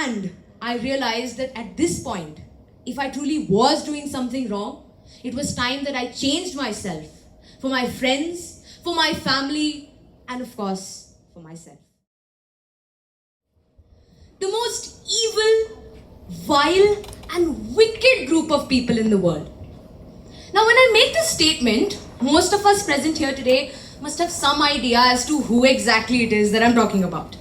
And I realized that at this point, if I truly was doing something wrong, it was time that I changed myself for my friends, for my family, and of course, for myself. The most evil, vile, and wicked group of people in the world. Now, when I make this statement, most of us present here today must have some idea as to who exactly it is that I'm talking about.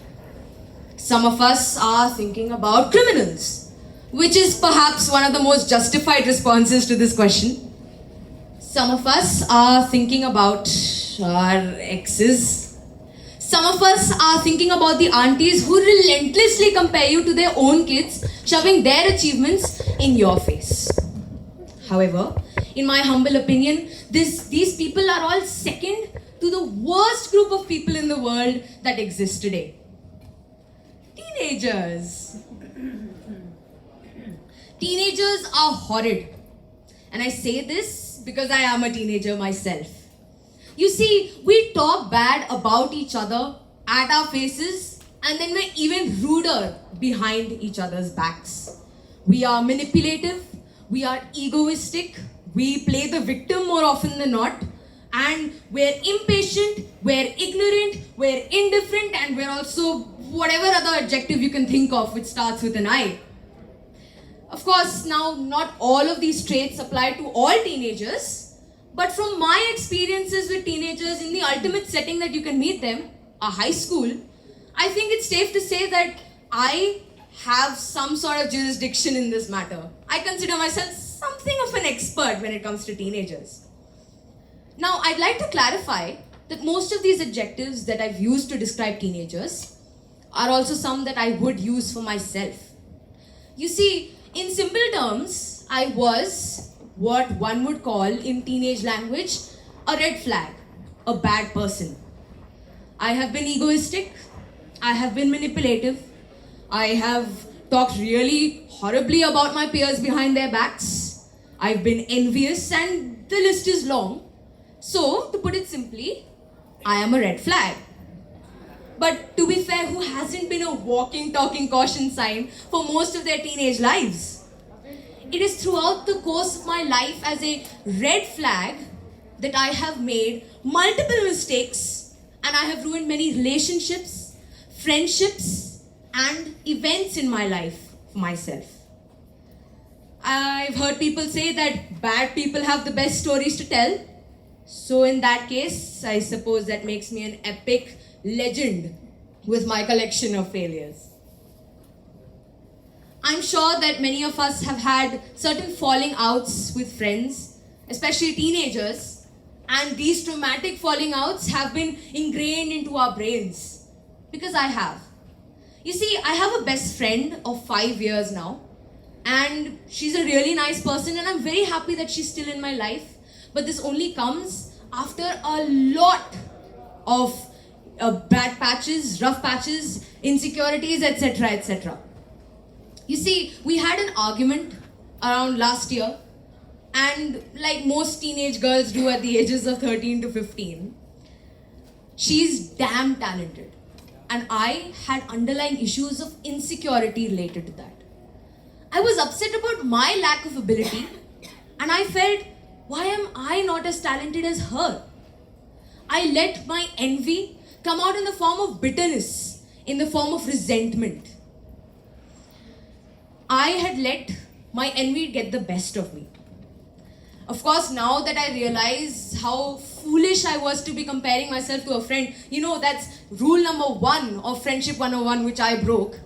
Some of us are thinking about criminals, which is perhaps one of the most justified responses to this question. Some of us are thinking about our exes. Some of us are thinking about the aunties who relentlessly compare you to their own kids, shoving their achievements in your face. However, in my humble opinion, these people are all second to the worst group of people in the world that exists today. Teenagers. Teenagers are horrid. And I say this because I am a teenager myself. You see, we talk bad about each other at our faces, and then we're even ruder behind each other's backs. We are manipulative, we are egoistic, we play the victim more often than not, and we're impatient, we're ignorant, we're indifferent, and we're also whatever other adjective you can think of which starts with an I. Of course, now not all of these traits apply to all teenagers, but from my experiences with teenagers in the ultimate setting that you can meet them, a high school, I think it's safe to say that I have some sort of jurisdiction in this matter. I consider myself something of an expert when it comes to teenagers. Now, I'd like to clarify that most of these adjectives that I've used to describe teenagers are also some that I would use for myself. You see, in simple terms, I was what one would call in teenage language a red flag, a bad person. I have been egoistic, I have been manipulative, I have talked really horribly about my peers behind their backs, I've been envious, and the list is long. So, to put it simply, I am a red flag. But to be fair, who hasn't been a walking, talking caution sign for most of their teenage lives? It is throughout the course of my life as a red flag that I have made multiple mistakes, and I have ruined many relationships, friendships, and events in my life for myself. I've heard people say that bad people have the best stories to tell. So in that case, I suppose that makes me an epic legend with my collection of failures. I'm sure that many of us have had certain falling outs with friends, especially teenagers, and these traumatic falling outs have been ingrained into our brains. Because I have. You see, I have a best friend of 5 years now, and she's a really nice person, and I'm very happy that she's still in my life. But this only comes after a lot of bad patches, rough patches, insecurities, etc., etc. You see, we had an argument around last year, and like most teenage girls do at the ages of 13 to 15, she's damn talented. And I had underlying issues of insecurity related to that. I was upset about my lack of ability, and I felt, why am I not as talented as her? I let my envy come out in the form of bitterness, in the form of resentment. I had let my envy get the best of me. Of course, now that I realize how foolish I was to be comparing myself to a friend, that's rule number 1 of Friendship 101, which I broke.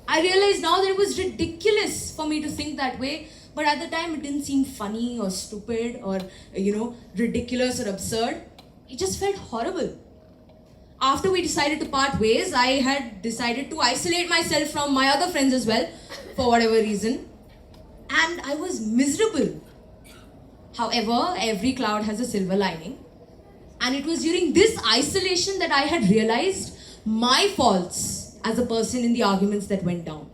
I realize now that it was ridiculous for me to think that way, but at the time it didn't seem funny or stupid or, ridiculous or absurd. It just felt horrible. After we decided to part ways, I had decided to isolate myself from my other friends as well, for whatever reason. And I was miserable. However, every cloud has a silver lining. And it was during this isolation that I had realized my faults as a person in the arguments that went down.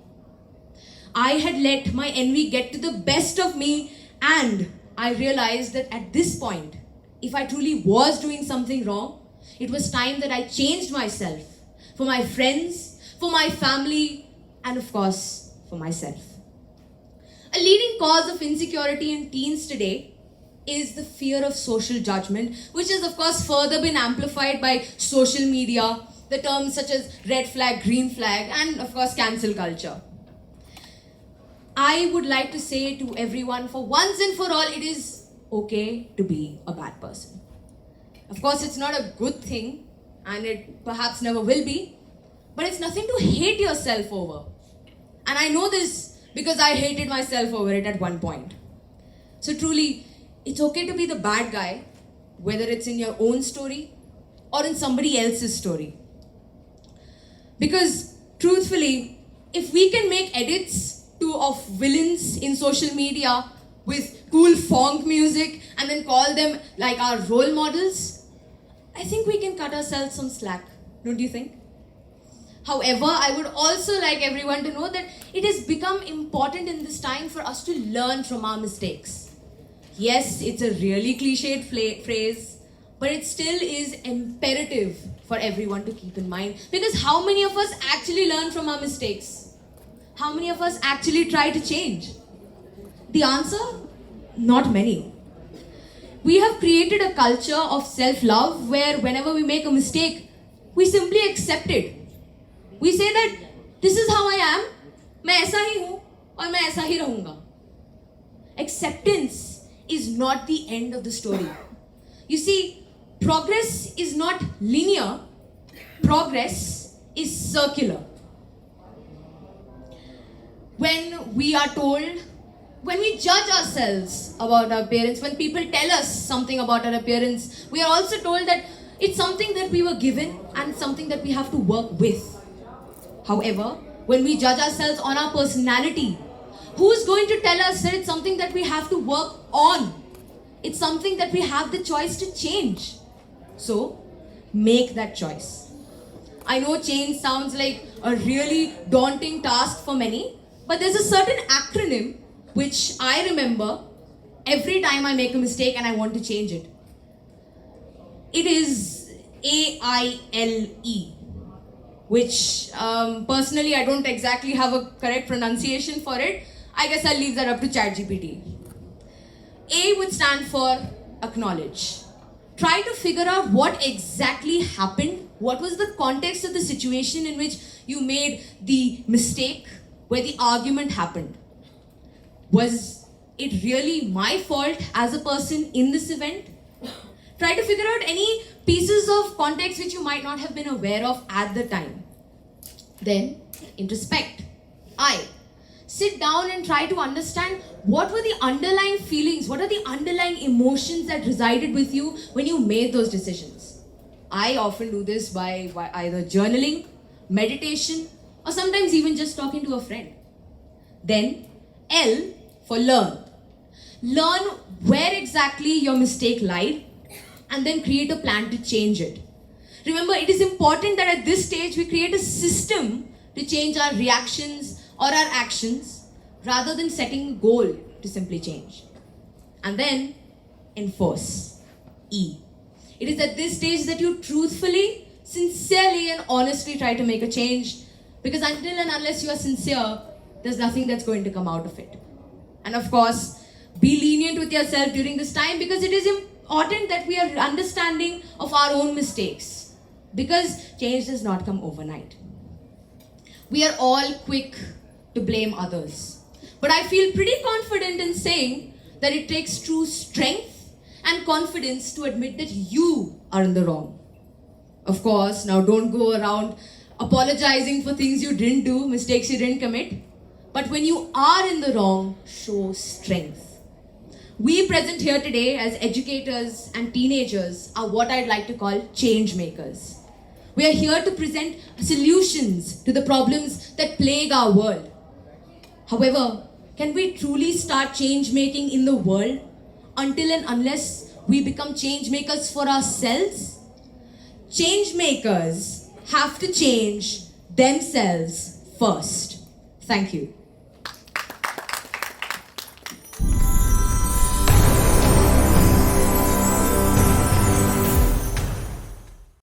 I had let my envy get to the best of me, and I realized that at this point, if I truly was doing something wrong, it was time that I changed myself for my friends, for my family, and of course, for myself. A leading cause of insecurity in teens today is the fear of social judgment, which has of course further been amplified by social media, the terms such as red flag, green flag, and of course cancel culture. I would like to say to everyone, for once and for all, it is okay to be a bad person. Of course, it's not a good thing, and it perhaps never will be, but it's nothing to hate yourself over. And I know this because I hated myself over it at one point. So truly, it's okay to be the bad guy, whether it's in your own story or in somebody else's story. Because truthfully, if we can make edits of villains in social media with cool funk music and then call them like our role models, I think we can cut ourselves some slack, don't you think? However, I would also like everyone to know that it has become important in this time for us to learn from our mistakes. Yes, it's a really cliched phrase, but it still is imperative for everyone to keep in mind, because how many of us actually learn from our mistakes? How many of us actually try to change? The answer? Not many. We have created a culture of self-love where whenever we make a mistake, we simply accept it. We say that this is how I am, मैं ऐसा ही हूँ और मैं ऐसा ही रहूँगा. Acceptance is not the end of the story. You see, progress is not linear, progress is circular. When we are told, when we judge ourselves about our appearance, when people tell us something about our appearance, we are also told that it's something that we were given and something that we have to work with. However, when we judge ourselves on our personality, who's going to tell us that it's something that we have to work on? It's something that we have the choice to change. So, make that choice. I know change sounds like a really daunting task for many, but there's a certain acronym which I remember every time I make a mistake and I want to change it. It is AILE, which personally I don't exactly have a correct pronunciation for it. I guess I'll leave that up to ChatGPT. A would stand for acknowledge. Try to figure out what exactly happened. What was the context of the situation in which you made the mistake, where the argument happened? Was it really my fault as a person in this event? Try to figure out any pieces of context which you might not have been aware of at the time. Then, introspect. Sit down and try to understand what were the underlying feelings, what are the underlying emotions that resided with you when you made those decisions. I often do this by either journaling, meditation, or sometimes even just talking to a friend. Then, L for learn. Learn where exactly your mistake lied and then create a plan to change it. Remember, it is important that at this stage we create a system to change our reactions or our actions rather than setting a goal to simply change. And then, enforce. E. It is at this stage that you truthfully, sincerely and honestly try to make a change, because until and unless you are sincere, there's nothing that's going to come out of it. And of course, be lenient with yourself during this time, because it is important that we are understanding of our own mistakes, because change does not come overnight. We are all quick to blame others, but I feel pretty confident in saying that it takes true strength and confidence to admit that you are in the wrong. Of course, now don't go around apologizing for things you didn't do, mistakes you didn't commit. But when you are in the wrong, show strength. We present here today as educators and teenagers are what I'd like to call change makers. We are here to present solutions to the problems that plague our world. However, can we truly start change making in the world until and unless we become change makers for ourselves? Change makers have to change themselves first. Thank you.